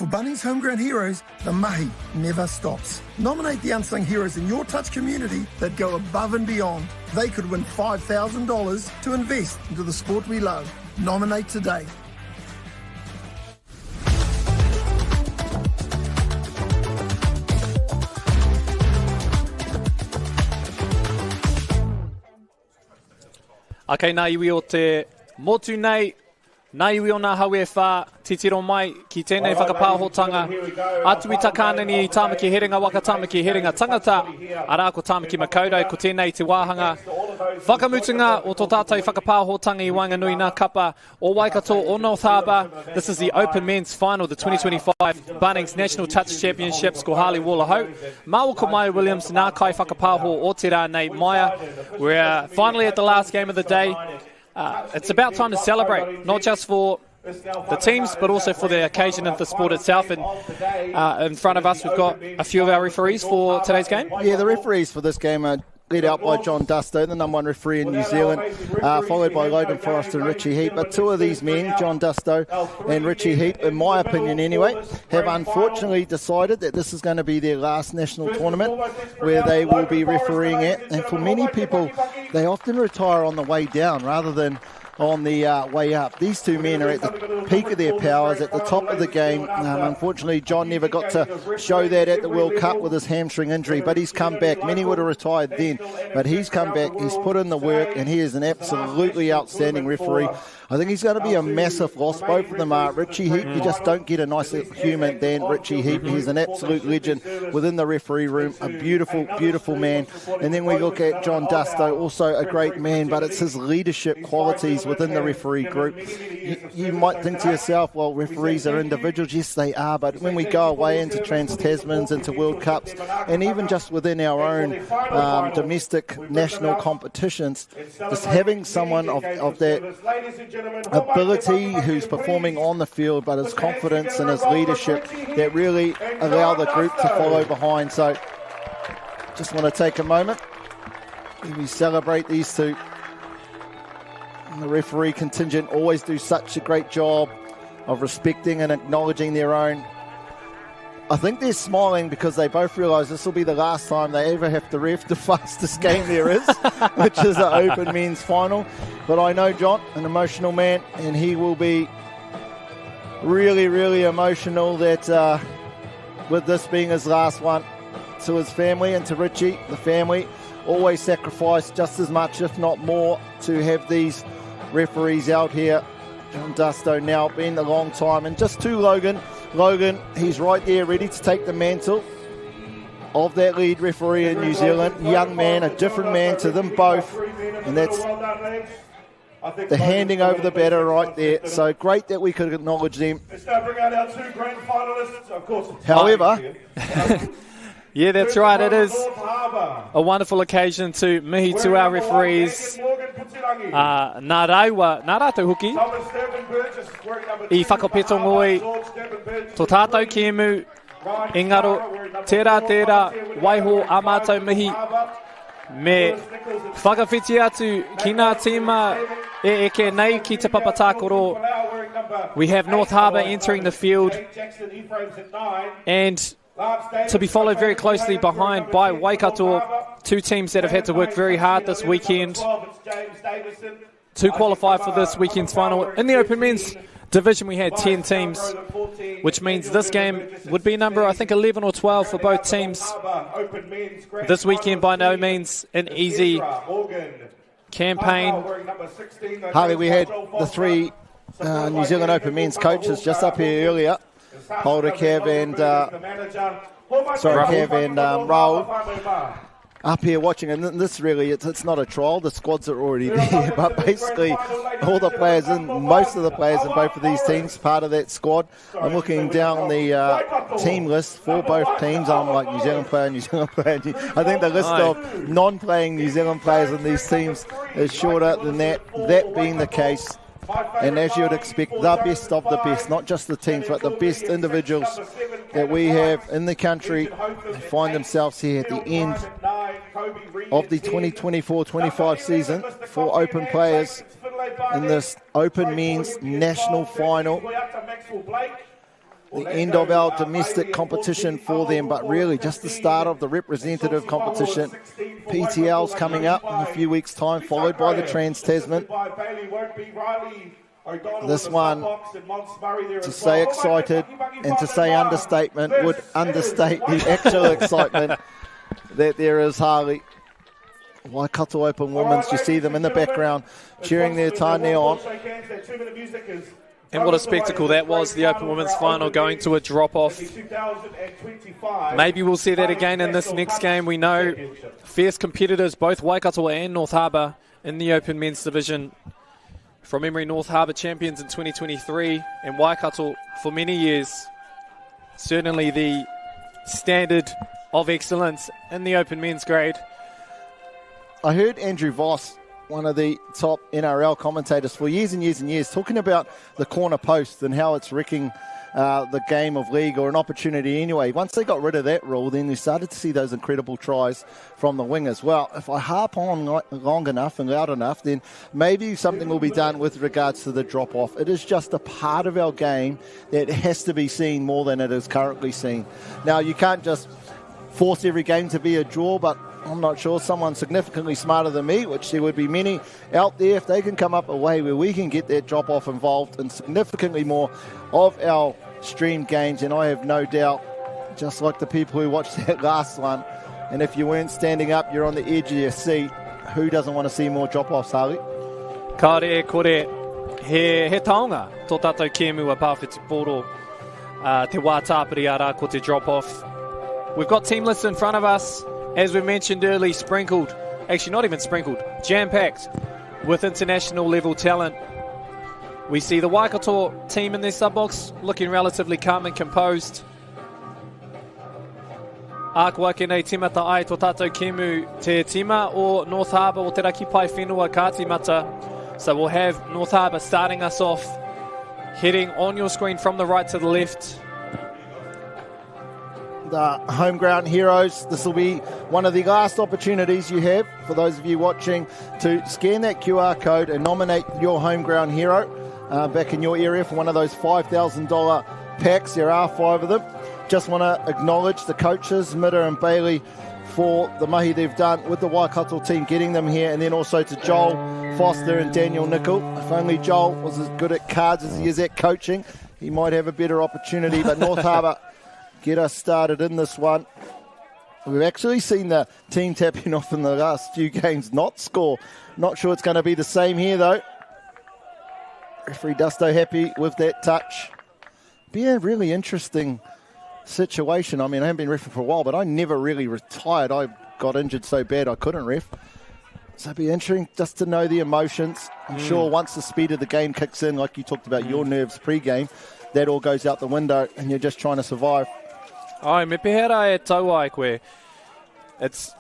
For Bunnings Homegrown Heroes, the mahi never stops. Nominate the unsung heroes in your touch community that go above and beyond. They could win $5,000 to invest into the sport we love. Nominate today. Okay, nā iwi o te motu nei, nā iwi o nā haue whā, titiro mai ki tēnei whakapāhotanga. Atu I takāna ni Tāmaki Heringa, waka Tāmaki Heringa tangata, arā ko Tāmaki Makaurau, ko tēnei te wāhanga. Whakamutunga o tō tātou whakapāhotanga I Wainganui nā kapa o Waikato o North Harbour. This is the Open Men's Final, the 2025 Bunnings National Touch Championship, ko Harley Wallahau. Māua ko Mai Williams, nā kai whakapāho o te rā nei Maia. We're finally at the last game of the day. It's about time to celebrate, not just for the teams, but also for the occasion of the sport itself. And in front of us, we've got a few of our referees for today's game. Yeah, the referees for this game are led out by John Dusto, the number one referee in New Zealand, followed by Logan Forrester and Richie Heap. But two of these men, John Dusto and Richie Heap, in my opinion anyway, have unfortunately decided that this is going to be their last national tournament where they will be refereeing at. And for many people, they often retire on the way down rather than on the way up. These two men are at the peak of their powers, at the top of the game. Unfortunately, John never got to show that at the World Cup with his hamstring injury, but he's come back. Many would have retired then, but he's come back, he's put in the work, and he is an absolutely outstanding referee. I think he's going to be a massive loss. Both of them are. Richie Heap, you just don't get a nicer human than Richie Heap. He's an absolute legend within the referee room, a beautiful, beautiful man. And then we look at John Dusto, also a great man, but it's his leadership qualities within the referee group. You might think to yourself, well, referees are individuals. Yes, they are, but when we go away into Trans-Tasmans, into World Cups, and even just within our own domestic national competitions, just having someone of that ability who's performing on the field, but his confidence and his leadership that really allow the group to follow behind. So just want to take a moment and we celebrate these two. And the referee contingent always do such a great job of respecting and acknowledging their own. I think they're smiling because they both realise this will be the last time they ever have to ref the fastest game there is, which is the Open Men's Final. But I know John, an emotional man, and he will be really, really emotional that with this being his last one. To his family and to Richie, the family always sacrifice just as much, if not more, to have these referees out here. John Dusto now been a long time. And just to Logan, he's right there ready to take the mantle of that lead referee in New Zealand. Young man, a different man to them both. And that's the handing over the batter right there. So great that we could acknowledge them. However... Yeah, that's right. It is a wonderful occasion to mihi to our referees. Nā rāua, nā rātou huki. I whakapetongoi, tō tātou kēmu, engaro, tērā, waiho, a mātou mihi. Me whakawhiti atu ki nā tīma e eke nei ki te papatākoro. We have North Harbour entering the field. And to be followed very closely behind by Waikato, two teams that have had to work very hard this weekend to qualify for this weekend's final. In the Open Men's division, we had 10 teams, which means this game would be number, I think, 11 or 12 for both teams. This weekend, by no means an easy campaign. Harley, we had the three New Zealand Open Men's coaches just up here earlier. Holder, Kev and Raul up here watching, and this really, it's not a trial, the squads are already there, but basically all the players most of the players in both of these teams, part of that squad. I'm looking down the team list for both teams. I'm like New Zealand player. I think the list of non-playing New Zealand players in these teams is shorter than that. That being the case, and as you would expect, the best of the best, not just the teams, but the best individuals that we have in the country find themselves here at the end of the 2024-25 season for Open players in this Open Men's National Final. the end of our domestic competition for them, but really just the start of the representative competition. PTL's coming up in a few weeks' time, followed by the Trans-Tasman. This one, to say excited and to say understatement would understate the actual excitement that there is, Harley. Waikato Open Women's, you see them in the background cheering their tāne on. And what a spectacle that was, the Open Women's final going to a drop-off. Maybe we'll see that again in this next game. We know fierce competitors, both Waikato and North Harbour in the Open Men's Division. From memory, North Harbour champions in 2023 and Waikato for many years. Certainly the standard of excellence in the Open Men's grade. I heard Andrew Voss, one of the top NRL commentators for years and years and years, talking about the corner post and how it's wrecking the game of league, or an opportunity anyway. Once they got rid of that rule, then we started to see those incredible tries from the wingers. Well, if I harp on long enough and loud enough, then maybe something will be done with regards to the drop-off. It is just a part of our game that has to be seen more than it is currently seen. Now, you can't just force every game to be a draw, but I'm not sure, someone significantly smarter than me, which there would be many out there, if they can come up a way where we can get that drop-off involved in significantly more of our stream games, and I have no doubt, just like the people who watched that last one, and if you weren't standing up, you're on the edge of your seat. Who doesn't want to see more drop-offs, Harley? Kare kore he taonga tō tātou kēmu a pāwhiti pōro te wā tāpiri ara ko te drop-off. We've got team lists in front of us. As we mentioned early, sprinkled, actually not even sprinkled, jam-packed with international level talent. We see the Waikato team in their sub-box looking relatively calm and composed. Ākua ke nei timata ai tō tātou kēmu te tima o North Harbour o te raki pai whenua ka timata. So we'll have North Harbour starting us off, heading on your screen from the right to the left. The home ground heroes. This will be one of the last opportunities you have, for those of you watching, to scan that QR code and nominate your home ground hero back in your area for one of those $5,000 packs. There are 5 of them. Just want to acknowledge the coaches, Mitter and Bailey, for the mahi they've done with the Waikato team, getting them here, and then also to Joel Foster and Daniel Nicol. If only Joel was as good at cards as he is at coaching, he might have a better opportunity. But North Harbour get us started in this one. We've actually seen the team tapping off in the last few games not score. Not sure it's going to be the same here, though. Referee Dusto happy with that touch. Be a really interesting situation. I mean, I haven't been reffing for a while, but I never really retired. I got injured so bad I couldn't ref. So it'd be interesting just to know the emotions. I'm sure once the speed of the game kicks in, like you talked about your nerves pre-game, that all goes out the window and you're just trying to survive. Ai, me pehera e taua ai koe. It's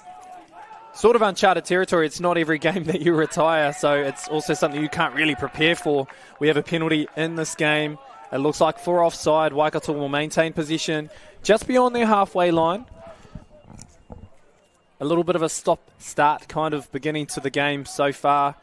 sort of uncharted territory. It's not every game that you retire, so it's also something you can't really prepare for. We have a penalty in this game. It looks like for offside. Waikato will maintain possession just beyond their halfway line. A little bit of a stop-start kind of beginning to the game so far.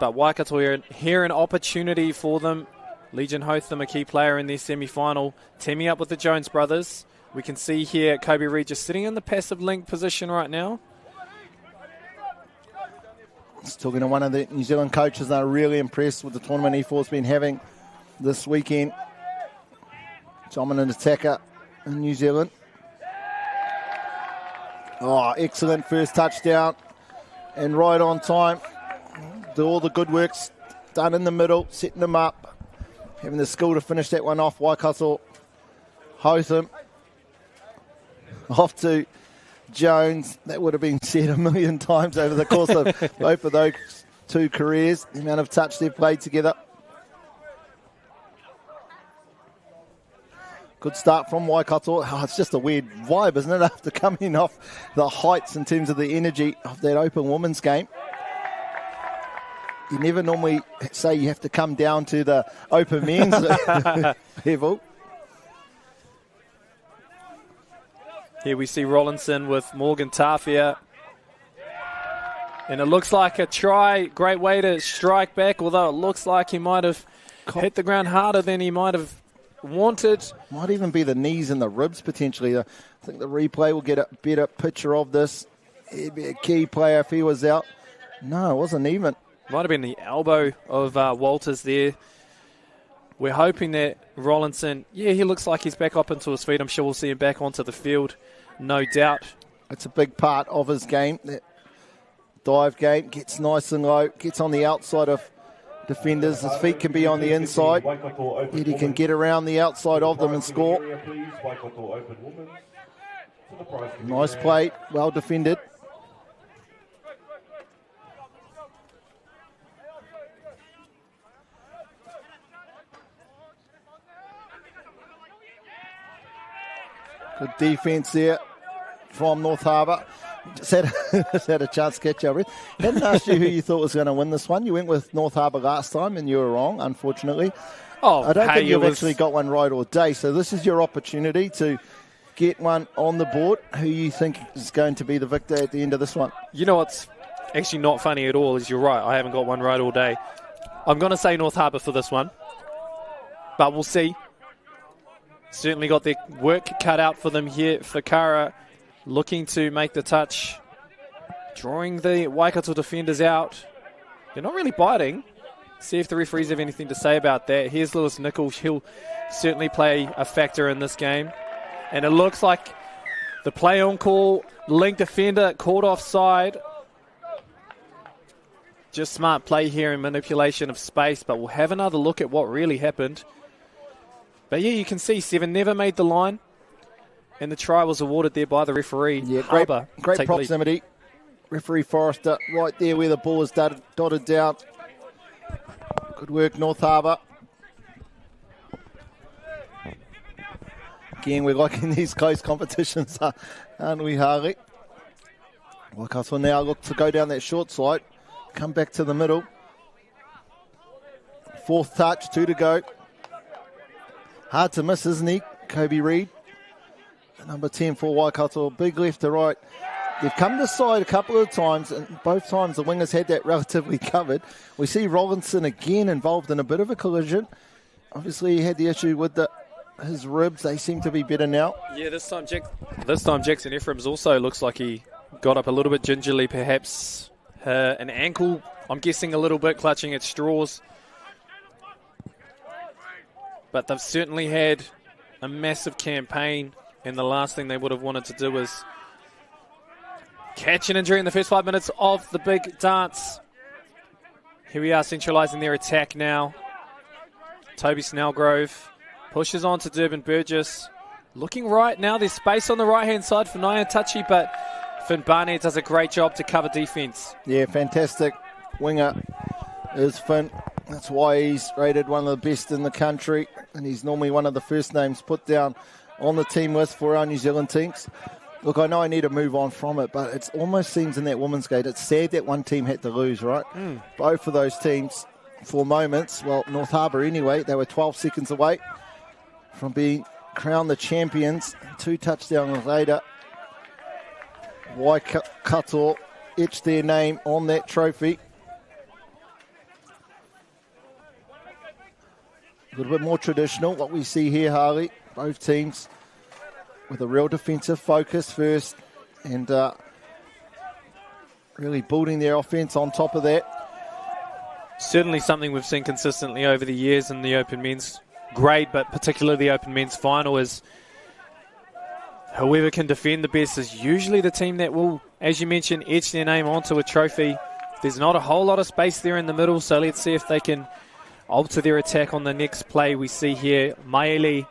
But Waikato here an opportunity for them. Legion Hotham, a key player in their semi-final, teaming up with the Jones brothers. We can see here Kobe Regis sitting in the passive link position right now. Just talking to one of the New Zealand coaches, they're really impressed with the tournament E4's been having this weekend. Dominant attacker in New Zealand. Oh, excellent first touchdown. And right on time. Do all the good work's done in the middle, setting them up. Having the skill to finish that one off. Waikato Hotham off to Jones. That would have been said a million times over the course of both of those two careers. The amount of touch they've played together. Good start from Waikato. Oh, it's just a weird vibe, isn't it, after coming off the heights in terms of the energy of that Open Women's game. You never normally say you have to come down to the Open Men's level. Here we see Rollinson with Morgan Tafia. And it looks like a try. Great way to strike back, although it looks like he might have hit the ground harder than he might have wanted. Might even be the knees and the ribs potentially. I think the replay will get a better picture of this. He'd be a key player if he was out. No, it wasn't even. Might have been the elbow of Walters there. We're hoping that Rollinson, he looks like he's back up into his feet. I'm sure we'll see him back onto the field, no doubt. It's a big part of his game. That dive game, gets nice and low, gets on the outside of defenders. His feet can be on the inside. Yet he can get around the outside of them and score. Nice play, well defended. Good defence there from North Harbour. Just had a chance to catch your breath. Hadn't asked you who you thought was going to win this one. You went with North Harbour last time and you were wrong, unfortunately. I don't think you've actually got one right all day, so this is your opportunity to get one on the board. Who you think is going to be the victor at the end of this one? You know what's actually not funny at all is you're right. I haven't got one right all day. I'm going to say North Harbour for this one, but we'll see. Certainly got their work cut out for them here. Fakara looking to make the touch, drawing the Waikato defenders out. They're not really biting. See if the referees have anything to say about that. Here's Lewis Nichols. He'll certainly play a factor in this game. And it looks like the play on call, link defender caught offside. Just smart play here and manipulation of space, but we'll have another look at what really happened. But yeah, you can see Seven never made the line, and the try was awarded there by the referee. Yeah, Harbour, great proximity. Referee Forrester right there where the ball was dotted down. Good work, North Harbour. Again, we're liking these close competitions, aren't we, Harley? Waikato now look to go down that short side, come back to the middle. Fourth touch, 2 to go. Hard to miss, isn't he? Kobe Reid, number 10 for Waikato. Big left to right. They've come to side a couple of times, and both times the wingers had that relatively covered. We see Rollinson again involved in a bit of a collision. Obviously, he had the issue with his ribs. They seem to be better now. Yeah, this time Jackson Ephraim's also looks like he got up a little bit gingerly, perhaps an ankle, I'm guessing a little bit, clutching at straws. But they've certainly had a massive campaign, and the last thing they would have wanted to do was catch an injury in the first 5 minutes of the big dance. Here we are centralising their attack now. Toby Snellgrove pushes on to Durban Burgess. Looking right now, there's space on the right-hand side for Naya Tachi, but Finn Barnett does a great job to cover defence. Yeah, fantastic winger is Finn. That's why he's rated one of the best in the country, and he's normally one of the first names put down on the team list for our New Zealand teams. Look, I know I need to move on from it, but it almost seems in that women's gate, it's sad that one team had to lose, right? Both of those teams, for moments, well, North Harbour anyway, they were 12 seconds away from being crowned the champions. 2 touchdowns later, Waikato etched their name on that trophy. A little bit more traditional, what we see here, Harley. Both teams with a real defensive focus first and really building their offence on top of that. Certainly something we've seen consistently over the years in the Open Men's grade, but particularly the Open Men's final, is whoever can defend the best is usually the team that will, as you mentioned, etch their name onto a trophy. There's not a whole lot of space there in the middle, so let's see if they can alter their attack on the next play. We see here Maeli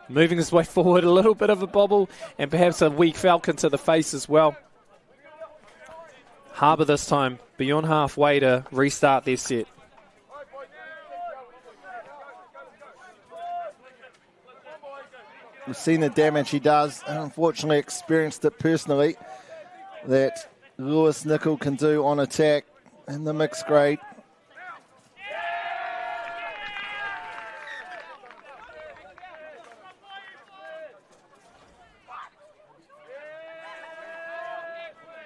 moving his way forward, a little bit of a bobble, and perhaps a weak Falcon to the face as well. Harbour this time beyond halfway to restart their set. We've seen the damage he does, and unfortunately experienced it personally, that Lewis Nicholl can do on attack in the mixed grade.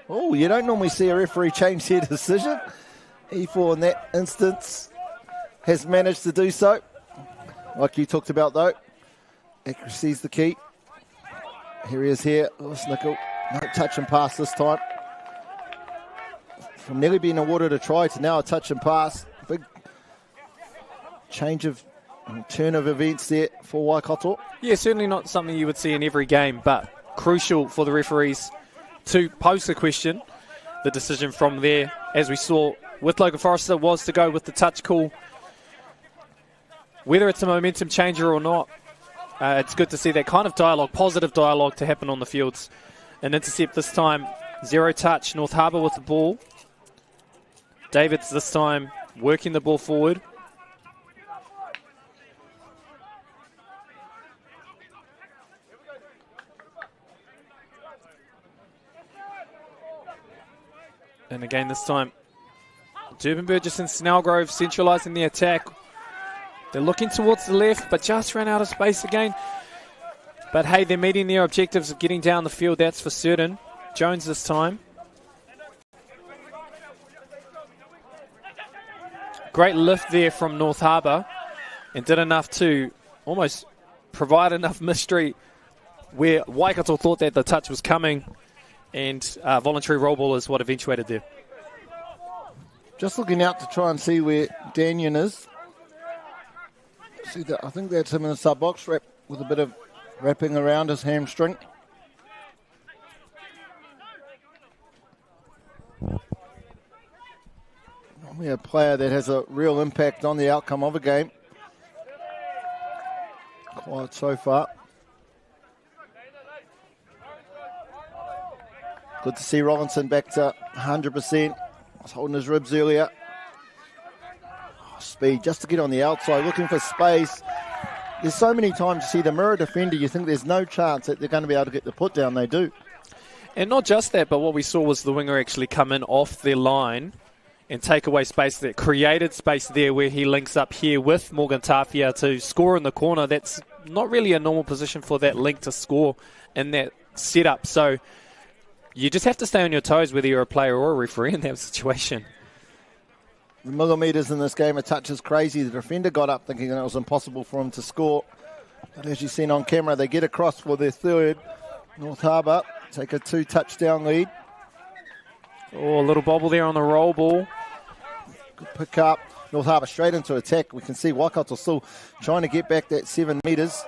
Oh, you don't normally see a referee change their decision. E4 in that instance has managed to do so. Like you talked about, though, Accuracy is the key. Here he is here. Lewis Nicol. No touch and pass this time. From nearly being awarded a try to now a touch and pass. Big change of turn of events there for Waikato. Yeah, certainly not something you would see in every game, but crucial for the referees to pose the question. The decision from there, as we saw with Logan Forrester, was to go with the touch call. Whether it's a momentum changer or not, it's good to see that kind of dialogue, positive dialogue, to happen on the fields. An intercept this time, 0 touch, North Harbour with the ball. Davids this time working the ball forward. And again this time, Durban Burgess and Snellgrove centralising the attack. They're looking towards the left, but just ran out of space again. But hey, they're meeting their objectives of getting down the field, that's for certain. Jones this time. Great lift there from North Harbour, and did enough to almost provide enough mystery where Waikato thought that the touch was coming, and voluntary roll ball is what eventuated there. Just looking out to try and see where Daniel is. See that? I think that's him in the sub box, wrap with a bit of wrapping around his hamstring. Normally a player that has a real impact on the outcome of a game. Quiet so far. Good to see Robinson back to 100%. Was holding his ribs earlier. Speed just to get on the outside, looking for space. There's so many times you see the mirror defender, you think there's no chance that they're going to be able to get the put down. They do. And not just that, but what we saw was the winger actually come in off their line and take away space that created space there, where he links up here with Morgan Tafia to score in the corner. That's not really a normal position for that link to score in that setup. So you just have to stay on your toes whether you're a player or a referee in that situation. The millimetres in this game, a touch is crazy. The defender got up thinking that it was impossible for him to score. But as you've seen on camera, they get across for their third. North Harbour take a 2-touchdown lead. Oh, a little bobble there on the roll ball. Good pick up. North Harbour straight into attack. We can see Waikato still trying to get back that 7 metres.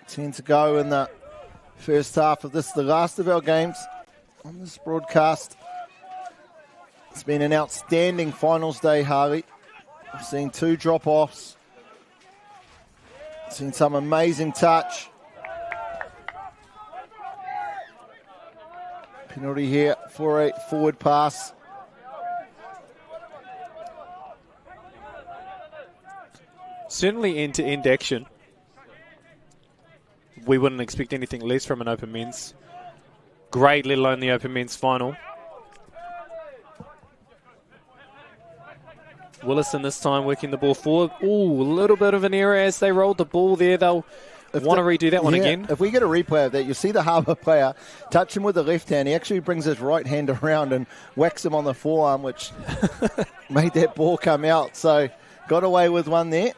Ten to go in the first half of this, the last of our games on this broadcast. It's been an outstanding finals day, Harley. We've seen 2 drop-offs. Seen some amazing touch. Penalty here for a forward pass. Certainly end-to-end action. We wouldn't expect anything less from an open men's grade, let alone the open men's final. Willison this time working the ball forward. Ooh, a little bit of an error as they rolled the ball there. They'll want to redo that one again. If we get a replay of that, you'll see the Harbour player touch him with the left hand. He actually brings his right hand around and whacks him on the forearm, which made that ball come out. So got away with one there.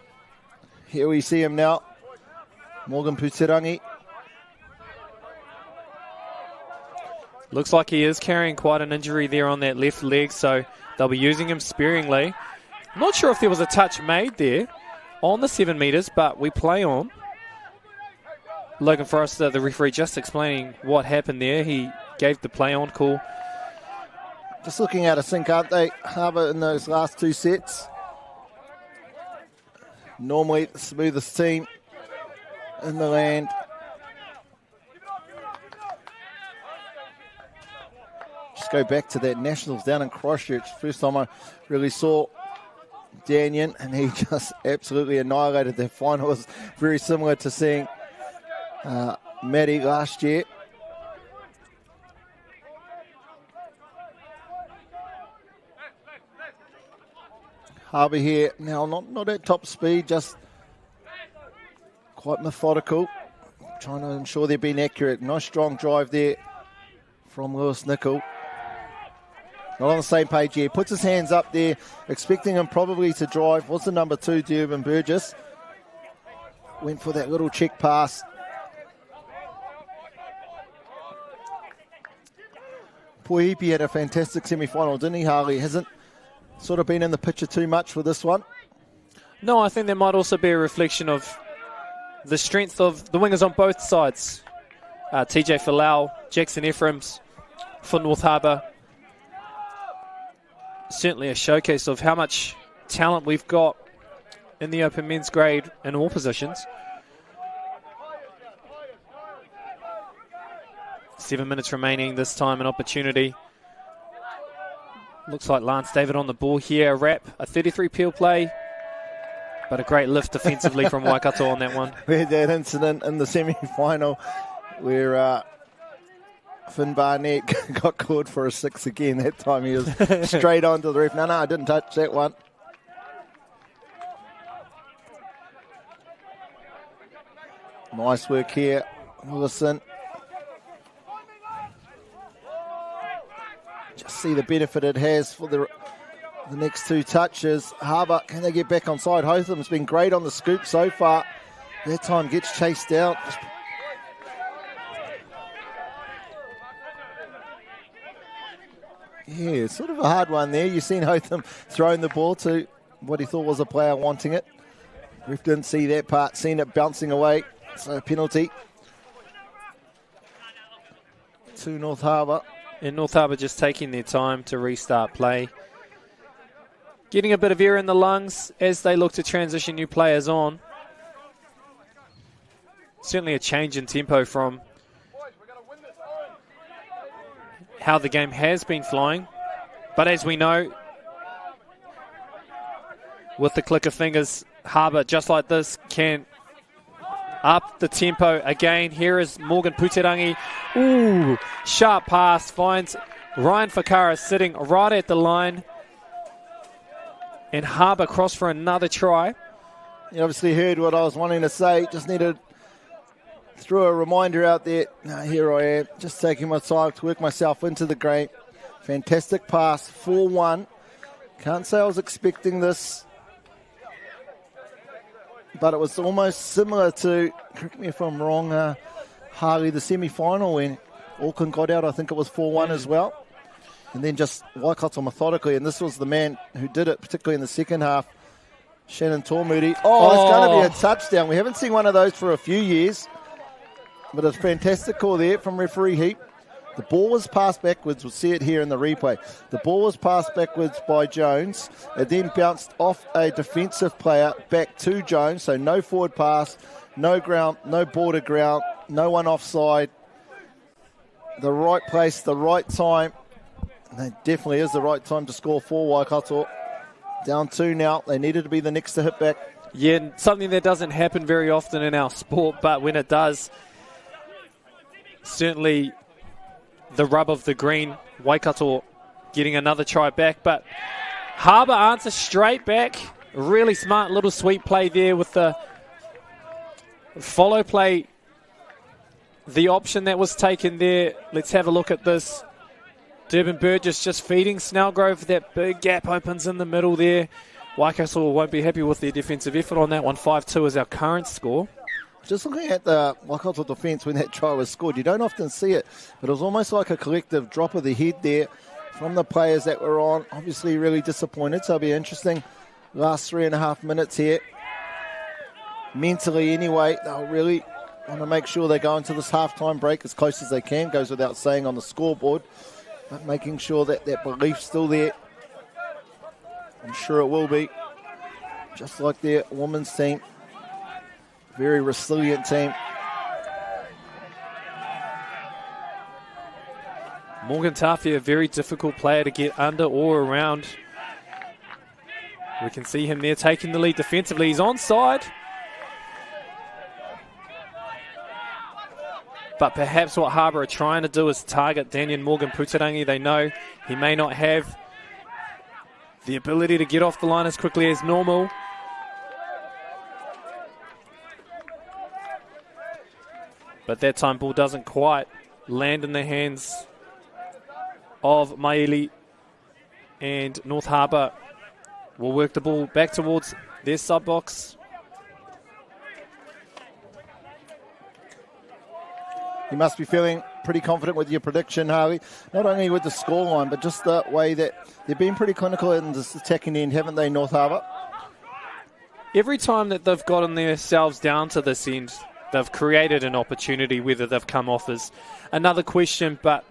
Here we see him now. Morgan Puterangi. Looks like he is carrying quite an injury there on that left leg, so they'll be using him sparingly. I'm not sure if there was a touch made there on the 7 metres, but we play on. Logan Forrester, the referee, just explaining what happened there. He gave the play on call. Just looking out of sync, aren't they, Harbour, in those last 2 sets? Normally the smoothest team in the land. Just go back to that Nationals down in Christchurch. First time I really saw Daniel, and he just absolutely annihilated their final. It was very similar to seeing Matty last year. Harbour here now, not at top speed, just quite methodical, trying to ensure they're being accurate. Nice strong drive there from Lewis Nicol. not on the same page here. Puts his hands up there, expecting him probably to drive. What's the number 2, Durban Burgess? Went for that little check pass. Puihipi had a fantastic semi-final, didn't he, Harley? Hasn't sort of been in the picture too much for this one. No, I think there might also be a reflection of the strength of the wingers on both sides. TJ Falau, Jackson Ephraim's for North Harbour. Certainly a showcase of how much talent we've got in the open men's grade in all positions. 7 minutes remaining, this time an opportunity. Looks like Lance David on the ball here. A wrap, a 33 peel play, but a great lift defensively from Waikato on that one. We had that incident in the semi-final where Finn Barnett got called for a 6 again. That time he was straight on to the ref. No, I didn't touch that one. Nice work here, Willison. Just see the benefit it has for the next 2 touches. Harbour, can they get back on side? Hotham's been great on the scoop so far. That time gets chased out. Yeah, sort of a hard one there. You've seen Hotham throwing the ball to what he thought was a player wanting it. Ref didn't see that part, seen it bouncing away. So a penalty to North Harbour. And North Harbour just taking their time to restart play. Getting a bit of air in the lungs as they look to transition new players on. Certainly a change in tempo from how the game has been flying. But as we know, with the click of fingers, Harbour, just like this, can up the tempo again. Here is Morgan Puterangi. Ooh, sharp pass, finds Ryan Whakara sitting right at the line. And Harbour cross for another try. You obviously heard what I was wanting to say. Just needed to throw a reminder out there. Now, here I am, just taking my time to work myself into the game. Fantastic pass, 4-1. Can't say I was expecting this, but it was almost similar to, correct me if I'm wrong, Harley, the semi-final when Auckland got out. I think it was 4-1 as well. And then just Waikato methodically, and this was the man who did it, particularly in the second half, Shannon Tormudi. Oh, it's going to be a touchdown. We haven't seen one of those for a few years, but a fantastic call there from referee Heap. The ball was passed backwards. We'll see it here in the replay. The ball was passed backwards by Jones. It then bounced off a defensive player back to Jones. So no forward pass, no ground, no border ground, no one offside. The right place, the right time. And it definitely is the right time to score for Waikato. Down 2 now. They needed to be the next to hit back. Yeah, something that doesn't happen very often in our sport, but when it does, certainly the rub of the green. Waikato getting another try back, but Harbour answers straight back. Really smart little sweep play there with the follow play. The option that was taken there. Let's have a look at this. Durban Burgess just feeding Snellgrove. That big gap opens in the middle there. Waikato won't be happy with their defensive effort on that one. 5-2 is our current score. Just looking at the Waikato defence when that try was scored, you don't often see it, but it was almost like a collective drop of the head there from the players that were on. Obviously really disappointed, so it'll be interesting. Last 3.5 minutes here. Mentally anyway, they'll really want to make sure they go into this halftime break as close as they can. Goes without saying on the scoreboard, but making sure that that belief's still there. I'm sure it will be. Just like their women's team. Very resilient team. Morgan Taffy, a very difficult player to get under or around. We can see him there taking the lead defensively. He's onside. But perhaps what Harbour are trying to do is target Daniel Morgan Puterangi. They know he may not have the ability to get off the line as quickly as normal. But that time ball doesn't quite land in the hands of Maili. And North Harbour will work the ball back towards their sub-box. You must be feeling pretty confident with your prediction, Harley. Not only with the scoreline, but just the way that they've been pretty clinical in this attacking end, haven't they, North Harbour? Every time that they've gotten themselves down to this end, they've created an opportunity, whether they've come off is another question, but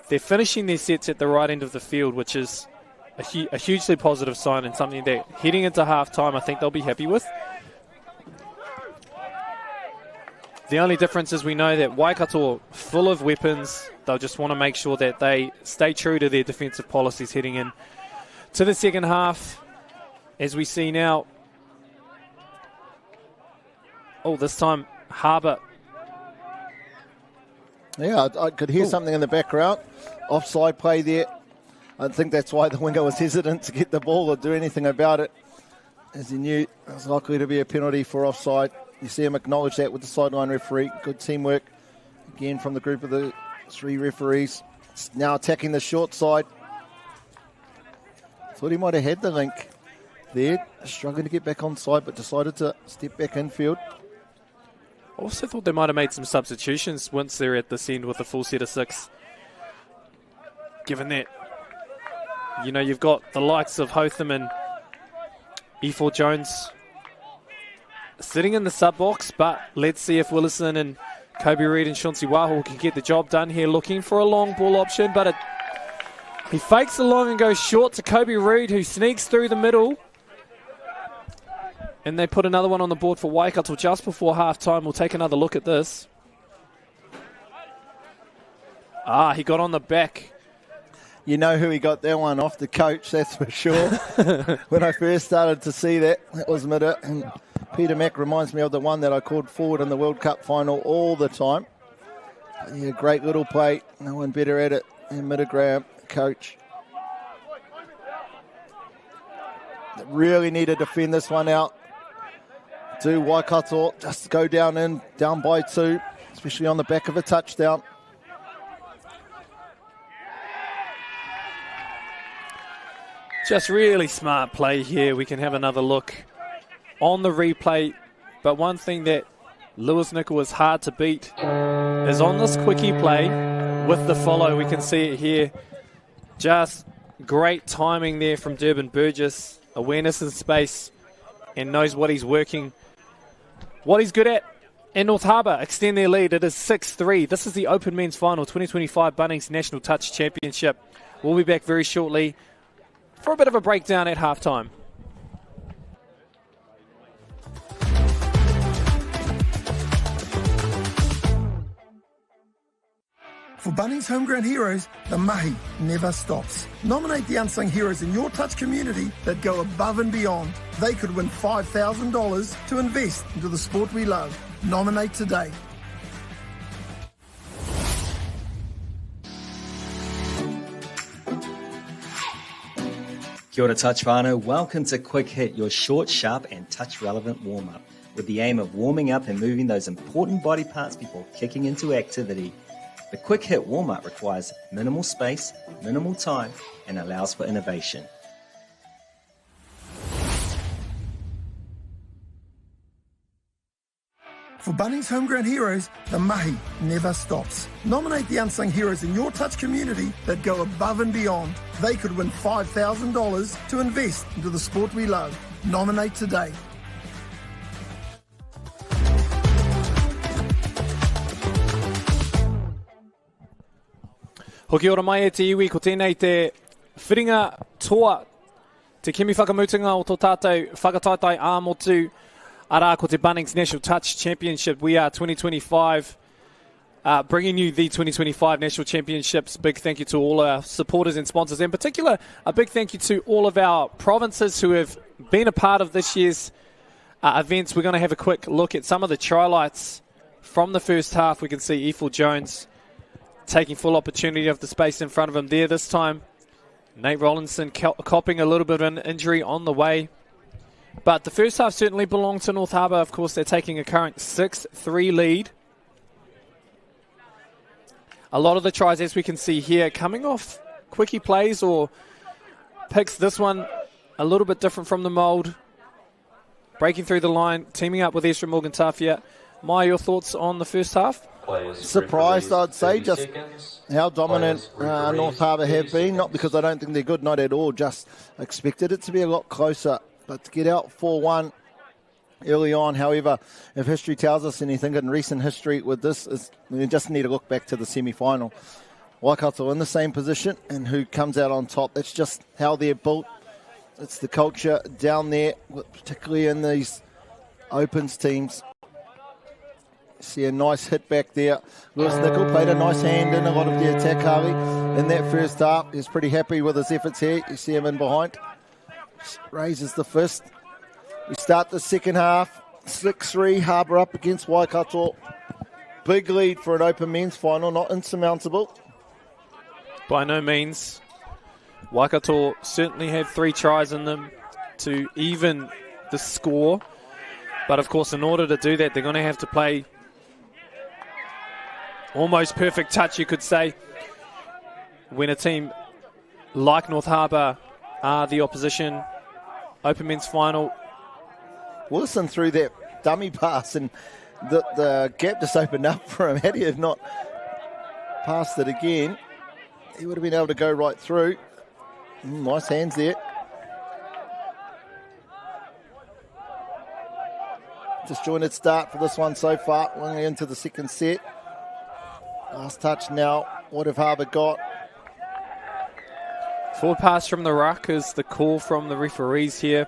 they're finishing their sets at the right end of the field, which is a hugely positive sign and something that heading into half-time I think they'll be happy with. The only difference is we know that Waikato are full of weapons. They'll just want to make sure that they stay true to their defensive policies heading in to the second half. As we see now, this time Harbour. Yeah, I could hear something in the background. Offside play there. I think that's why the winger was hesitant to get the ball or do anything about it, as he knew it was likely to be a penalty for offside. You see him acknowledge that with the sideline referee. Good teamwork again from the group of the three referees. It's now attacking the short side. Thought he might have had the link there. Struggling to get back on side, but decided to step back infield. I also thought they might have made some substitutions once they're at this end with a full set of 6. Given that, you've got the likes of Hotham and E4 Jones sitting in the sub-box, but let's see if Willison and Kobe Reid and Chauncey Waho can get the job done here. Looking for a long ball option, but he fakes the long and goes short to Kobe Reid, who sneaks through the middle. And they put another one on the board for Waikato just before half-time. We'll take another look at this. He got on the back. You know who he got that one off? The coach, that's for sure. When I first started to see that was Mida. And Peter Mack reminds me of the one that I called forward in the World Cup final all the time. Yeah, great little play. No one better at it than Mida Graham, coach. They really need to defend this one out. Do Waikato just go down by 2, especially on the back of a touchdown. Just really smart play here. We can have another look on the replay. But one thing that Lewis Nicol is hard to beat is on this quickie play with the follow. We can see it here. Just great timing there from Durban Burgess. Awareness in space and knows what he's working, what he's good at. And North Harbour extend their lead. It is 6-3. This is the Open Men's Final 2025 Bunnings National Touch Championship. We'll be back very shortly for a bit of a breakdown at halftime. For Bunnings Homegrown Heroes, the mahi never stops. Nominate the unsung heroes in your touch community that go above and beyond. They could win $5,000 to invest into the sport we love. Nominate today. Kia ora touch whānau, welcome to Quick Hit, your short, sharp and touch-relevant warm-up, with the aim of warming up and moving those important body parts before kicking into activity. The Quick Hit warm-up requires minimal space, minimal time, and allows for innovation. For Bunnings Homegrown Heroes, the mahi never stops. Nominate the unsung heroes in your touch community that go above and beyond. They could win $5,000 to invest into the sport we love. Nominate today. Hoki ora mai e te iwi, ko tēnei te whiringa toa, te kimi whakamutunga o tō tātou whakataitai āmotu, ara ko te Bunnings National Touch Championship. We are 2025, bringing you the 2025 National Championships. Big thank you to all our supporters and sponsors. In particular, a big thank you to all of our provinces who have been a part of this year's events. We're going to have a quick look at some of the try-lights from the first half. We can see E4 Jones taking full opportunity of the space in front of him there this time. Nate Rollinson copping a little bit of an injury on the way. But the first half certainly belonged to North Harbour. Of course, they're taking a current 6-3 lead. A lot of the tries, as we can see here, coming off quickie plays or picks. This one a little bit different from the mould. Breaking through the line, teaming up with Ezra Morgan Tafia. Mai, your thoughts on the first half? Surprised, I'd say, just how dominant North Harbour have been. Not because I don't think they're good, not at all. Just expected it to be a lot closer. But to get out 4-1 early on, however, if history tells us anything in recent history with this, we just need to look back to the semi-final. Waikato in the same position, and who comes out on top. That's just how they're built. It's the culture down there, particularly in these opens teams. See a nice hit back there. Lewis Nicol played a nice hand in a lot of the attack, Harley, in that first half. He's pretty happy with his efforts here. You see him in behind. Raises the fist. We start the second half. 6-3, Harbour up against Waikato. Big lead for an open men's final, not insurmountable. By no means. Waikato certainly had 3 tries in them to even the score. But of course, in order to do that, they're going to have to play almost perfect touch, you could say, when a team like North Harbour are the opposition. Open men's final. Wilson threw that dummy pass and the gap just opened up for him. Had he have not passed it again, he would have been able to go right through. Nice hands there. Disjointed start for this one so far. We're into the second set. Last touch now. What have Harbour got? Forward pass from the ruck is the call from the referees here.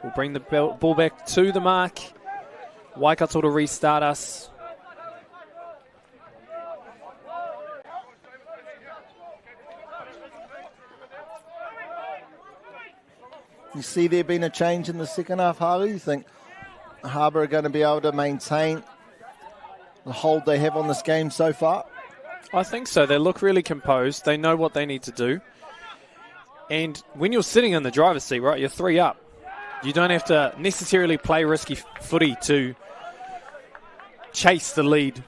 We'll bring the ball back to the mark. Waikato to restart us. You see there been a change in the second half, Harley? You think Harbour are going to be able to maintain the hold they have on this game so far? I think so. They look really composed. They know what they need to do. And when you're sitting in the driver's seat, right, you're 3 up. You don't have to necessarily play risky footy to chase the lead.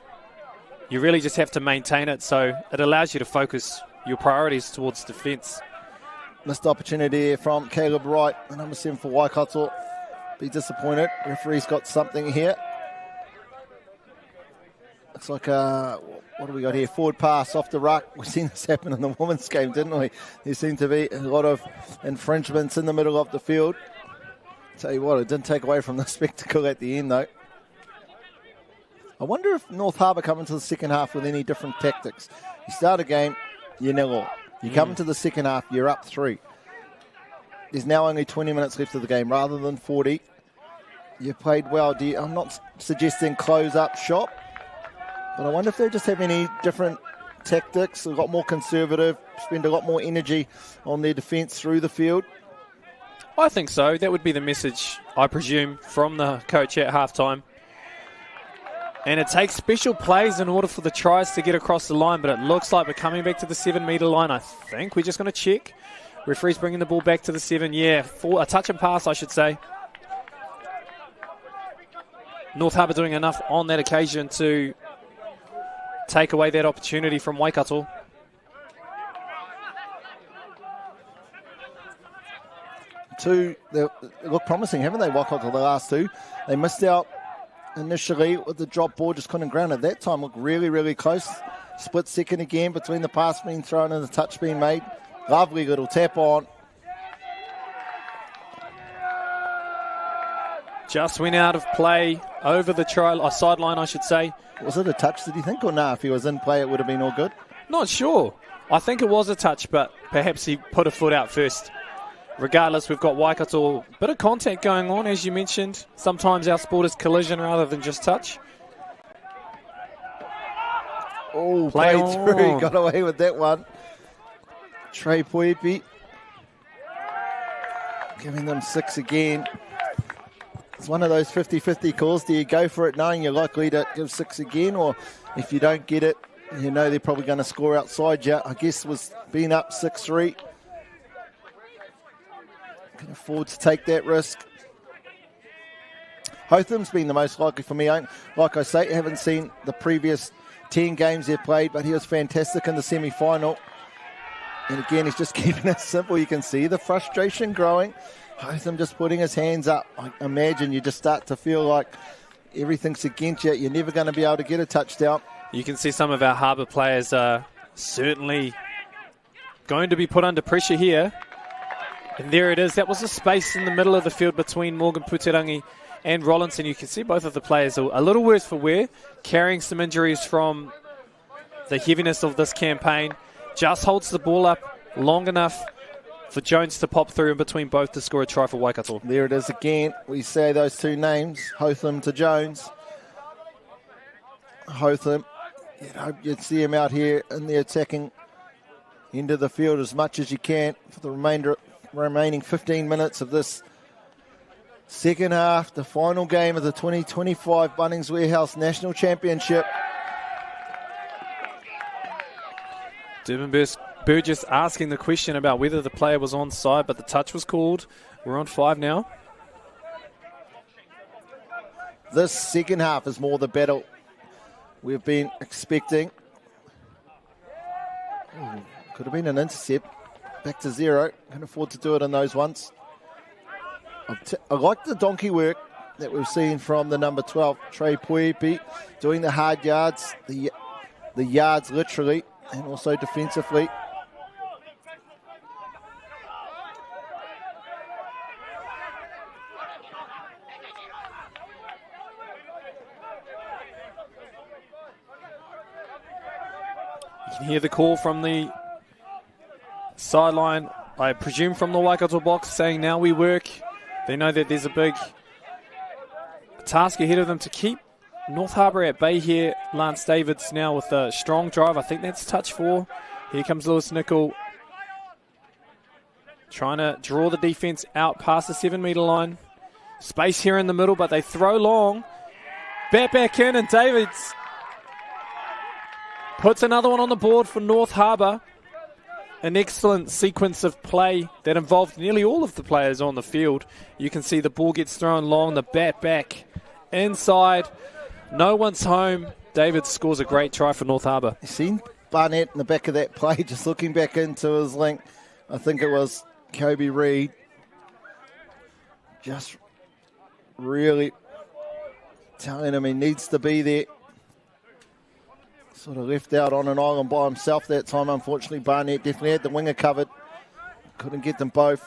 You really just have to maintain it, so it allows you to focus your priorities towards defence. Missed opportunity here from Caleb Wright, the number 7 for Waikato. Be disappointed. Referee's got something here. Looks like what do we got here? Forward pass off the ruck. We've seen this happen in the women's game, didn't we? There seemed to be a lot of infringements in the middle of the field. Tell you what, it didn't take away from the spectacle at the end, though. I wonder if North Harbour come into the second half with any different tactics. You start a game, you're 0-0. You come into the second half, you're up 3. There's now only 20 minutes left of the game rather than 40. You played well. I'm not suggesting close up shop, but I wonder if they just have any different tactics, a lot more conservative, spend a lot more energy on their defence through the field. I think so. That would be the message, I presume, from the coach at halftime. And it takes special plays in order for the tries to get across the line, but it looks like we're coming back to the 7-metre line, I think. We're just going to check. Referee's bringing the ball back to the 7. Yeah, a touch and pass, I should say. North Harbour doing enough on that occasion to take away that opportunity from Waikato. They look promising, haven't they, Waikato, the last 2? They missed out initially with the drop ball, just couldn't ground at that time. Looked really, really close. Split second again between the pass being thrown and the touch being made. Lovely little tap on. Just went out of play over the sideline, I should say. Was it a touch, did you think, or nah? If he was in play, it would have been all good? Not sure. I think it was a touch, but perhaps he put a foot out first. Regardless, we've got Waikato, bit of contact going on, as you mentioned. Sometimes our sport is collision rather than just touch. Oh, played through, got away with that one. Trey Puepi giving them 6 again. It's one of those 50-50 calls. Do you go for it knowing you're likely to give 6 again, or if you don't get it, you know they're probably going to score outside you? I guess was being up 6-3. Can afford to take that risk. Hotham's been the most likely for me. Like I say, I haven't seen the previous 10 games they've played, but he was fantastic in the semi-final. And again, he's just keeping it simple. You can see the frustration growing. Hotham just putting his hands up. I imagine you just start to feel like everything's against you. You're never going to be able to get a touchdown. You can see some of our Harbour players are certainly going to be put under pressure here. And there it is. That was a space in the middle of the field between Morgan Puterangi and Rollinson. You can see both of the players are a little worse for wear, carrying some injuries from the heaviness of this campaign. Just holds the ball up long enough for Jones to pop through in between both to score a try for Waikato. There it is again. We say those two names, Hotham to Jones. Hotham, you'd see him out here in the attacking end of the field as much as you can for the remaining 15 minutes of this second half, the final game of the 2025 Bunnings Warehouse National Championship. Durban Burgess asking the question about whether the player was onside, but the touch was called. We're on 5 now. This second half is more the battle we've been expecting. Could have been an intercept. Back to 0. Can afford to do it on those ones. I like the donkey work that we've seen from the number 12, Trey Puepi, doing the hard yards, the yards literally, and also defensively. You can hear the call from the sideline, I presume from the Waikato box, saying now we work. They know that there's a big task ahead of them to keep North Harbour at bay here. Lance Davids now with a strong drive. I think that's touch 4. Here comes Lewis Nicol, trying to draw the defence out past the 7-metre line. Space here in the middle, but they throw long. Back in, and Davids puts another one on the board for North Harbour. An excellent sequence of play that involved nearly all of the players on the field. You can see the ball gets thrown long, the bat back inside. No one's home. David scores a great try for North Harbour. You seen Barnett in the back of that play, just looking back into his link. I think it was Kobe Reed. Just really telling him he needs to be there. Sort of left out on an island by himself that time. Unfortunately, Barnett definitely had the winger covered. Couldn't get them both.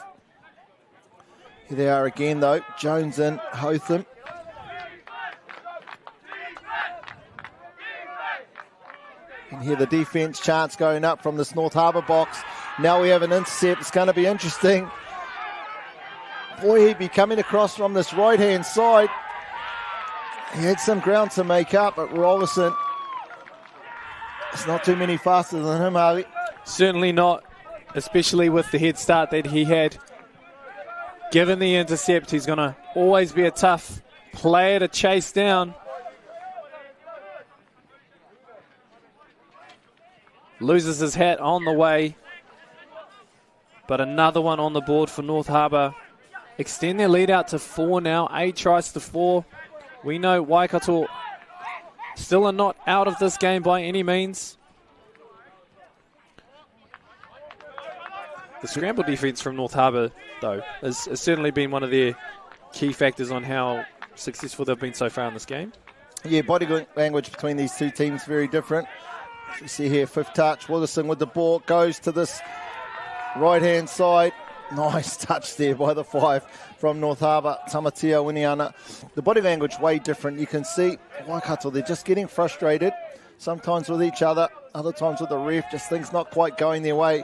Here they are again, though. Jones in, Hotham. And here the defence chance going up from this North Harbour box. Now we have an intercept. It's going to be interesting. Boy, he'd be coming across from this right-hand side. He had some ground to make up, but Rollison, it's not too many faster than him, Ali. Certainly not, especially with the head start that he had. Given the intercept, he's going to always be a tough player to chase down. Loses his hat on the way. But another one on the board for North Harbour. Extend their lead out to 4 now. 8 tries to 4. We know Waikato still are not out of this game by any means. The scramble defence from North Harbour, though, has certainly been one of their key factors on how successful they've been so far in this game. Yeah, body language between these two teams very different. As you see here, 5th touch. Wilson with the ball goes to this right-hand side. Nice touch there by the 5 from North Harbour. Tamatea Winiana. The body language way different. You can see Waikato, they're just getting frustrated. Sometimes with each other, other times with the ref. Just things not quite going their way.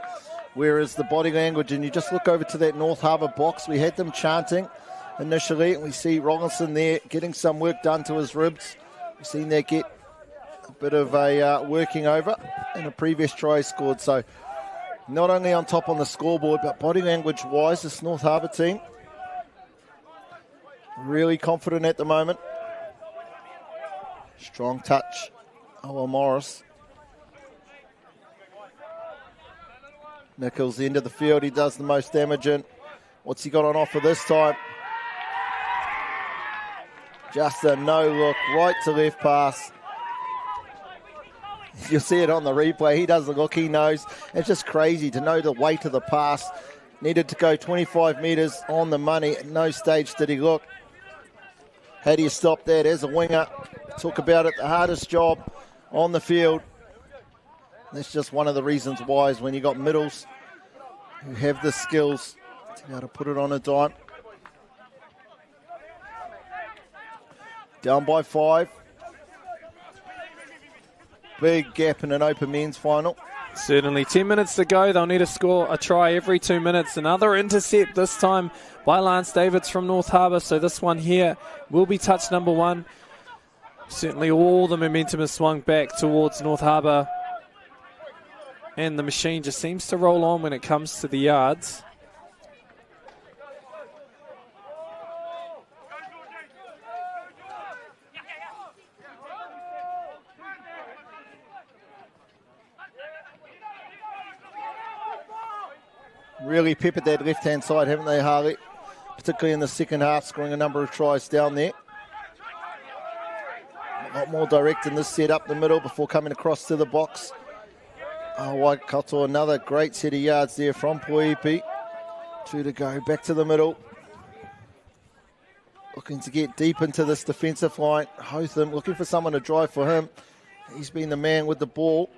Whereas the body language, and you just look over to that North Harbour box. We had them chanting initially. And we see Rollinson there getting some work done to his ribs. We've seen that get a bit of a working over in a previous try scored. So not only on top on the scoreboard, but body language-wise, this North Harbour team really confident at the moment. Strong touch. Owen Morris. Nichols, the end of the field. He does the most damage in. What's he got on offer this time? Just a no-look, right to left pass. You'll see it on the replay. He does the look, he knows. It's just crazy to know the weight of the pass. Needed to go 25 metres on the money. At no stage did he look. How do you stop that as a winger? Talk about it, the hardest job on the field. That's just one of the reasons why is when you got middles who have the skills to be able to put it on a dime. Down by 5. Big gap in an open men's final. Certainly. 10 minutes to go. They'll need to score a try every 2 minutes. Another intercept, this time by Lance Davids from North Harbour. So this one here will be touch number 1. Certainly all the momentum has swung back towards North Harbour. And the machine just seems to roll on when it comes to the yards. Really peppered that left-hand side, haven't they, Harley? Particularly in the second half, scoring a number of tries down there. A lot more direct in this set up the middle before coming across to the box. Waikato, another great set of yards there from Poipi. 2 to go, back to the middle. Looking to get deep into this defensive line. Hotham looking for someone to drive for him. He's been the man with the ball.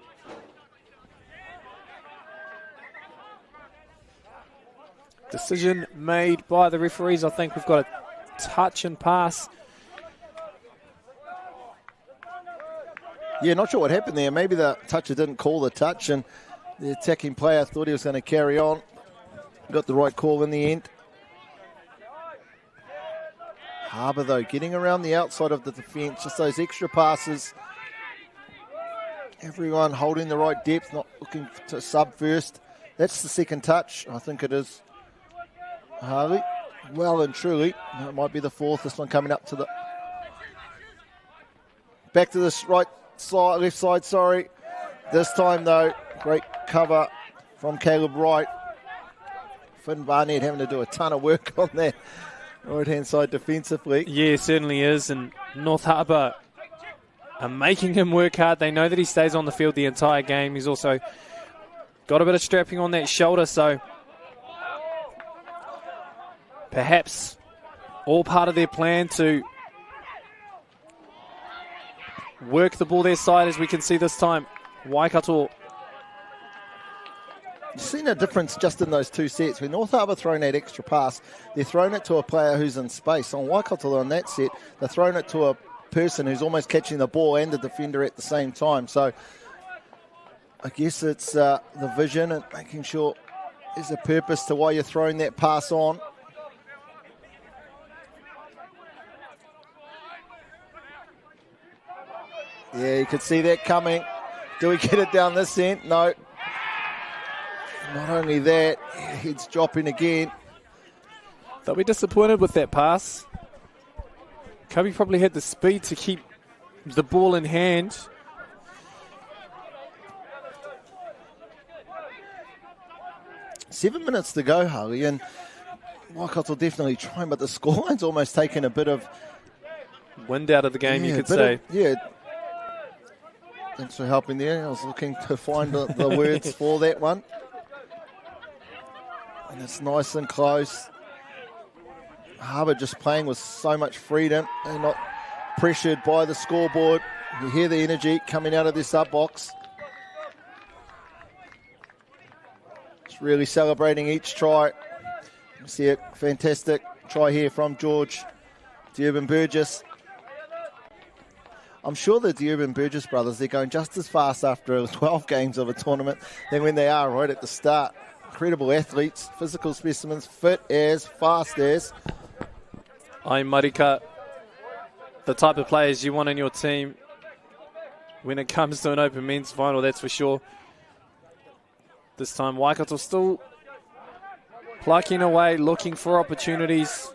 Decision made by the referees. I think we've got a touch and pass. Yeah, not sure what happened there. Maybe the toucher didn't call the touch and the attacking player thought he was going to carry on. Got the right call in the end. Harbour, though, getting around the outside of the defence. Just those extra passes. Everyone holding the right depth, not looking to sub first. That's the second touch. I think it is. Harley, well and truly. It might be the fourth. This one coming up to the... Back to this right side, left side, sorry. This time, though, great cover from Caleb Wright. Finn Barnett having to do a ton of work on that right-hand side defensively. Yeah, certainly is. And North Harbour are making him work hard. They know that he stays on the field the entire game. He's also got a bit of strapping on that shoulder, so perhaps all part of their plan to work the ball their side, as we can see this time. Waikato. You've seen a difference just in those two sets. When North Harbour throwing that extra pass, they're throwing it to a player who's in space. On Waikato on that set, they're throwing it to a person who's almost catching the ball and the defender at the same time. So I guess it's the vision and making sure there's a purpose to why you're throwing that pass on. Yeah, you could see that coming. Do we get it down this end? No. Not only that, head's dropping again. They'll be disappointed with that pass. Kobe probably had the speed to keep the ball in hand. Seven minutes to go, Harley, and Waikato definitely trying, but the scoreline's almost taken a bit of wind out of the game, you could say. Thanks for helping there. I was looking to find the words for that one. And it's nice and close. Harbour just playing with so much freedom and not pressured by the scoreboard. You hear the energy coming out of this sub box. Just really celebrating each try. You see a fantastic try here from George Durban Burgess. I'm sure the Durban Burgess brothers, they're going just as fast after 12 games of a tournament than when they are right at the start. Incredible athletes, physical specimens, fit as, fast as. I'm Marika, the type of players you want in your team when it comes to an open men's final, that's for sure. This time Waikato still plucking away, looking for opportunities.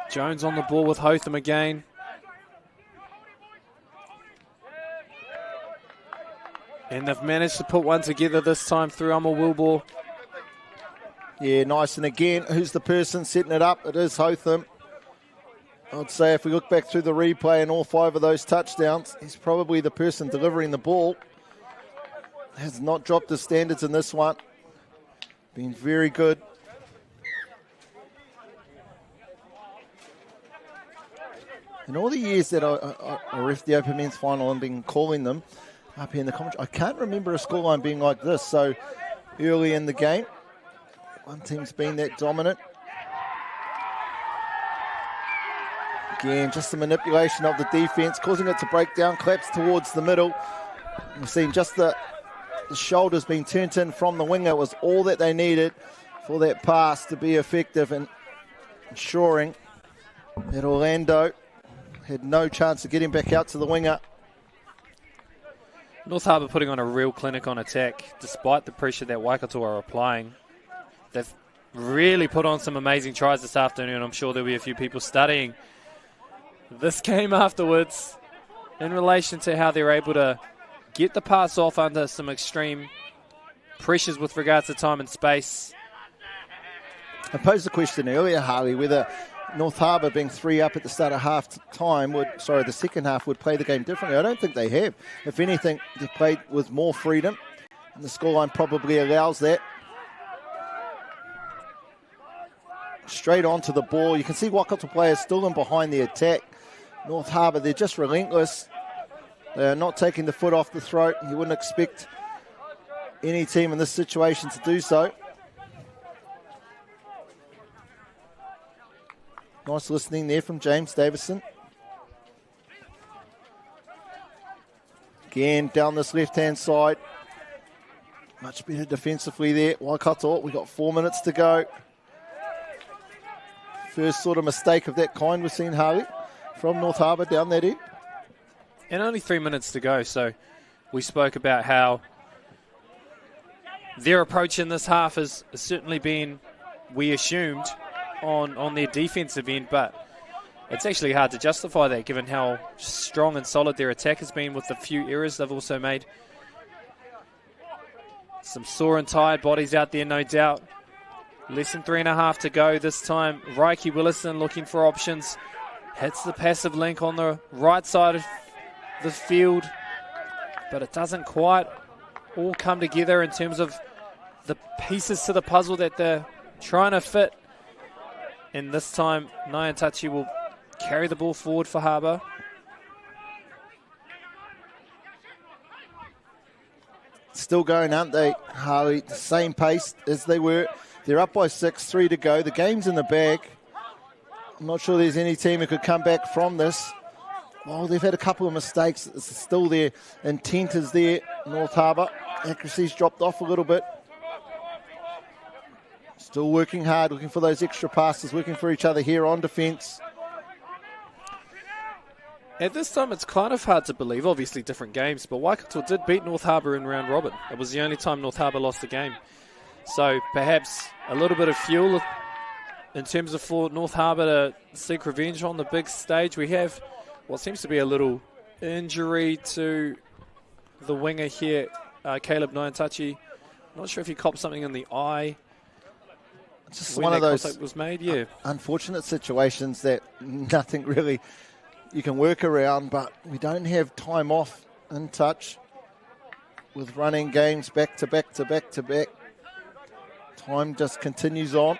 Jones on the ball with Hotham again. And they've managed to put one together this time through Amma Wilbur. Yeah, nice. And again, who's the person setting it up? It is Hotham. I'd say if we look back through the replay and all 5 of those touchdowns, he's probably the person delivering the ball. Has not dropped his standards in this one. Been very good. In all the years that I ref the Open Men's Final and been calling them up here in the commentary, I can't remember a scoreline being like this. So early in the game, one team's been that dominant. Again, just the manipulation of the defense, causing it to break down, collapse towards the middle. We've seen just the shoulders being turned in from the winger was all that they needed for that pass to be effective, and ensuring that Orlando had no chance of getting back out to the winger. North Harbour putting on a real clinic on attack, despite the pressure that Waikato are applying. They've really put on some amazing tries this afternoon. I'm sure there'll be a few people studying this game afterwards in relation to how they're able to get the pass off under some extreme pressures with regards to time and space. I posed the question earlier, Harley, whether North Harbour being 3 up at the start of the second half would play the game differently. I don't think they have. If anything, they've played with more freedom, and the scoreline probably allows that. Straight onto the ball. You can see Waikato players still in behind the attack. North Harbour, they're just relentless. They're not taking the foot off the throat. You wouldn't expect any team in this situation to do so. Nice listening there from James Davison. Again, down this left-hand side. Much better defensively there. Waikato, we've got 4 minutes to go. First sort of mistake of that kind we've seen, Harley, from North Harbour down that end. And only 3 minutes to go, so we spoke about how their approach in this half has certainly been, we assumed, on their defensive end, but it's actually hard to justify that given how strong and solid their attack has been with the few errors they've also made. Some sore and tired bodies out there, no doubt. Less than 3.5 to go this time. Raiki Willison looking for options. Hits the passive link on the right side of the field, but it doesn't quite all come together in terms of the pieces to the puzzle that they're trying to fit. And this time, Nyantachi will carry the ball forward for Harbour. Still going, aren't they, Harley? The same pace as they were. They're up by 6, 3 to go. The game's in the bag. I'm not sure there's any team who could come back from this. Well, they've had a couple of mistakes. It's still their intent is there. North Harbour, accuracy's dropped off a little bit. Still working hard, looking for those extra passes, working for each other here on defence. At this time, it's kind of hard to believe, obviously different games, but Waikato did beat North Harbour in round robin. It was the only time North Harbour lost a game. So perhaps a little bit of fuel in terms of for North Harbour to seek revenge on the big stage. We have what seems to be a little injury to the winger here, Caleb Nyantachi. Not sure if he copped something in the eye. Just one of those was made, yeah. Unfortunate situations that nothing really you can work around, but we don't have time off in touch with running games back to back to back to back. Time just continues on.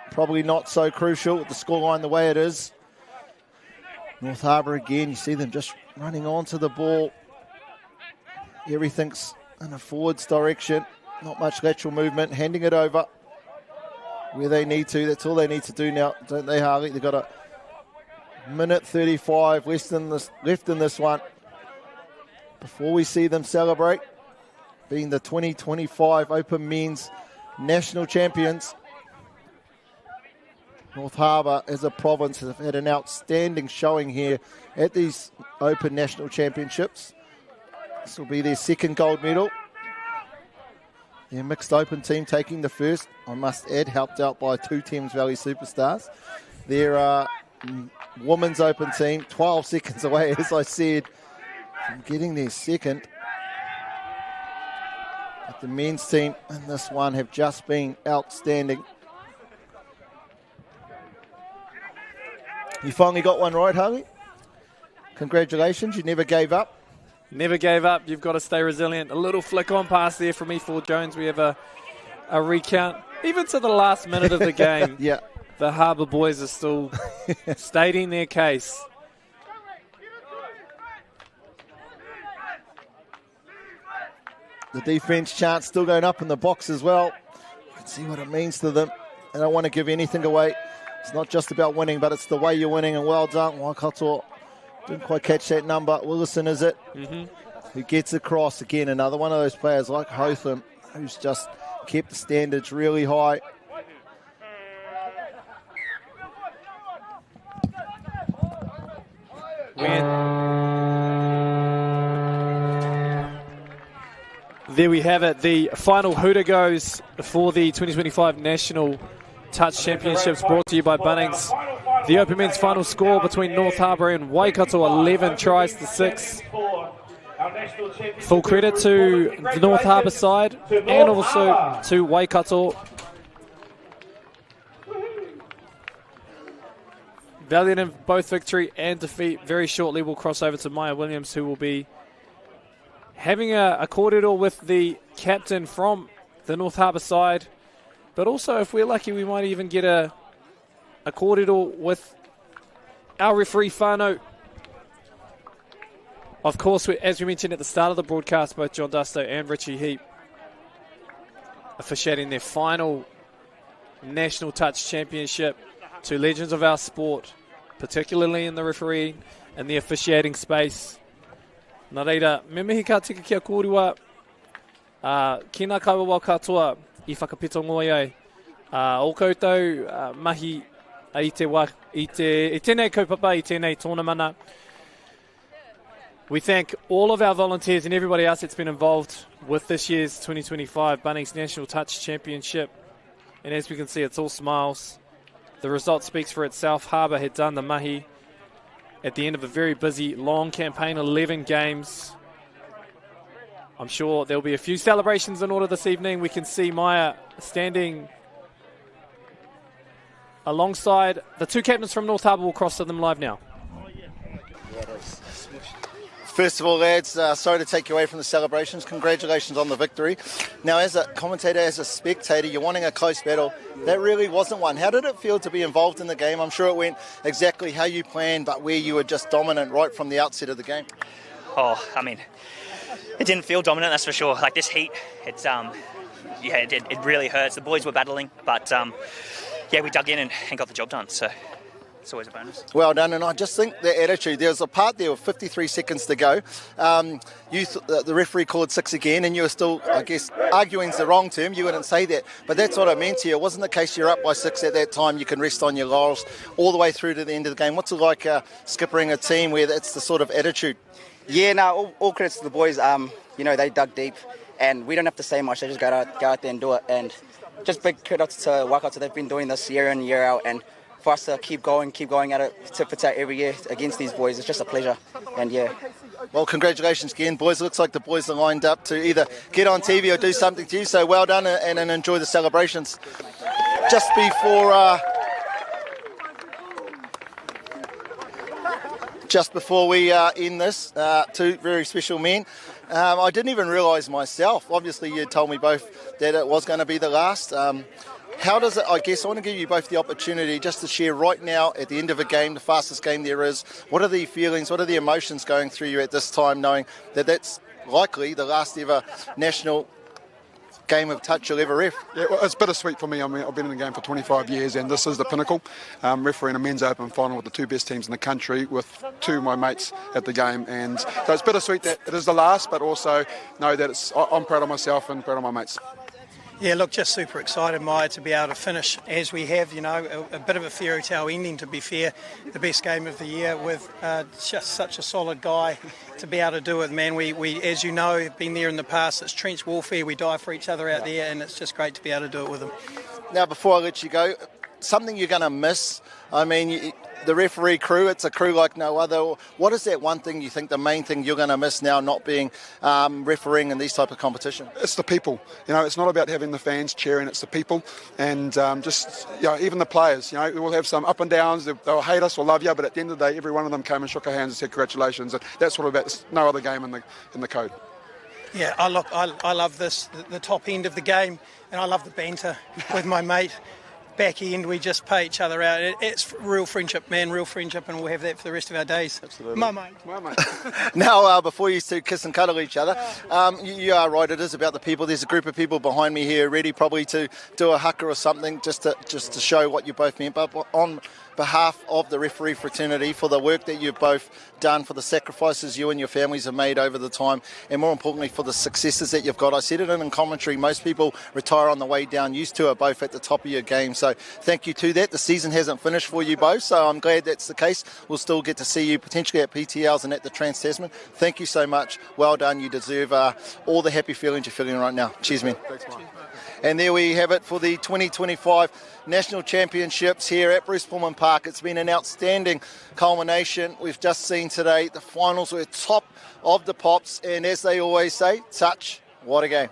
Probably not so crucial with the scoreline the way it is. North Harbour again, you see them just running onto the ball. Everything's in a forwards direction. Not much lateral movement, handing it over where they need to. That's all they need to do now, don't they, Harley? They've got a minute 35 left in this one before we see them celebrate being the 2025 Open Men's National Champions. North Harbour as a province have had an outstanding showing here at these Open National Championships. This will be their second gold medal. Their mixed open team taking the first, I must add, helped out by 2 Thames Valley superstars. Their women's open team, 12 seconds away, as I said, from getting their second. But the men's team in this one have just been outstanding. You finally got one right, Harvey. Congratulations, you never gave up. Never gave up. You've got to stay resilient. A little flick on pass there from E4 Jones. We have a recount. Even to the last minute of the game, Yeah. the Harbour boys are still stating their case. The defence chant still going up in the box as well. You can see what it means to them. They don't want to give anything away. It's not just about winning, but it's the way you're winning, and well done. Waikato didn't quite catch that number. Willison, is it? Who gets across again. Another one of those players like Hotham, who's just kept the standards really high. There we have it. The final hooter goes for the 2025 National Touch Championships, brought to you by Bunnings. The Open Men's final score between North Harbour and Waikato, 11 tries to 6. Full credit to the North Harbour side and also to Waikato. Valiant in both victory and defeat. Very shortly we'll cross over to Maya Williams, who will be having a kōrero with the captain from the North Harbour side. But also, if we're lucky, we might even get a kōrero with our referee, Whānau. Of course, as we mentioned at the start of the broadcast, both John Dusto and Richie Heap officiating their final National Touch Championship. Two legends of our sport, particularly in the refereeing and the officiating space. Nā reira, me mihi ka tika kia kōrua, ki nā kaua wau katoa I whakapito ngoi ai. O koutou mahi i tēnei kaupapa, I tēnei tōna mana. We thank all of our volunteers and everybody else that's been involved with this year's 2025 Bunnings National Touch Championship. And as we can see, it's all smiles. The result speaks for itself. Harbour had done the mahi at the end of a very busy, long campaign, 11 games. I'm sure there'll be a few celebrations in order this evening. We can see Maya standing alongside the two captains from North Harbour. Will cross to them live now. First of all, lads, sorry to take you away from the celebrations. Congratulations on the victory. Now, as a commentator, as a spectator, you're wanting a close battle. That really wasn't one. How did it feel to be involved in the game? I'm sure it went exactly how you planned, but where you were just dominant right from the outset of the game. Oh, I mean, it didn't feel dominant, that's for sure. Like this heat, it's it really hurts. The boys were battling, but we dug in and got the job done. So it's always a bonus. Well done, and I just think the attitude, there was a part there with 53 seconds to go. The referee called 6 again, and you were still, I guess, arguing's the wrong term, you wouldn't say that, but that's what I meant to you. It wasn't the case you're up by 6 at that time, you can rest on your laurels all the way through to the end of the game. What's it like skippering a team where it's the sort of attitude? Yeah, no, all credits to the boys. They dug deep, and we don't have to say much. They just go out there and do it. And just big credits to Waikato. They've been doing this year in, year out, and for us to keep going at it, tit for tat every year against these boys, it's just a pleasure. And yeah. Well, congratulations again, boys. It looks like the boys are lined up to either get on TV or do something to you. So well done, and enjoy the celebrations. Just before we end this, two very special men. I didn't even realise myself. Obviously, you told me both that it was going to be the last. How does it, I guess, I want to give you both the opportunity just to share right now at the end of a game, the fastest game there is. What are the feelings, what are the emotions going through you at this time, knowing that that's likely the last ever national game of touch you'll ever ref? Yeah, well, it's bittersweet for me. I mean, I've been in the game for 25 years, and this is the pinnacle. Refereeing a men's open final with the two best teams in the country, with two of my mates at the game, and so it's bittersweet that it is the last, but also know that I'm proud of myself and proud of my mates. Yeah, look, just super excited, Maya, to be able to finish as we have, a bit of a fairy tale ending, to be fair, the best game of the year with just such a solid guy to be able to do it, man. We as you know, have been there in the past. It's trench warfare. We die for each other out there, and it's just great to be able to do it with him. Now, before I let you go, something you're going to miss. I mean, the referee crew, it's a crew like no other. What is that one thing you think the main thing you're going to miss now not being refereeing in these type of competition? It's the people. It's not about having the fans cheering, it's the people. And just, even the players, we'll have some up and downs. They'll hate us or love you, but at the end of the day, every one of them came and shook our hands and said congratulations. And that's what about no other game in the code. Yeah, I love this, the top end of the game, and I love the banter with my mate. Back end, we just pay each other out. It's real friendship, man, real friendship, and we'll have that for the rest of our days. Absolutely. My mate. Now, before you two kiss and cuddle each other, you are right, it is about the people. There's a group of people behind me here ready probably to do a haka or something just to show what you both meant. But on behalf of the referee fraternity, for the work that you've both done, for the sacrifices you and your families have made over the time, and more importantly for the successes that you've got. I said it in commentary, most people retire on the way down. You two are both at the top of your game, so thank you to that. The season hasn't finished for you both, so I'm glad that's the case. We'll still get to see you potentially at PTLs and at the Trans-Tasman. Thank you so much. Well done. You deserve all the happy feelings you're feeling right now. Cheers, man. Thanks, Mike. And there we have it for the 2025 National Championships here at Pulman Park. It's been an outstanding culmination. We've just seen today the finals were top of the pops, and as they always say, touch, what a game.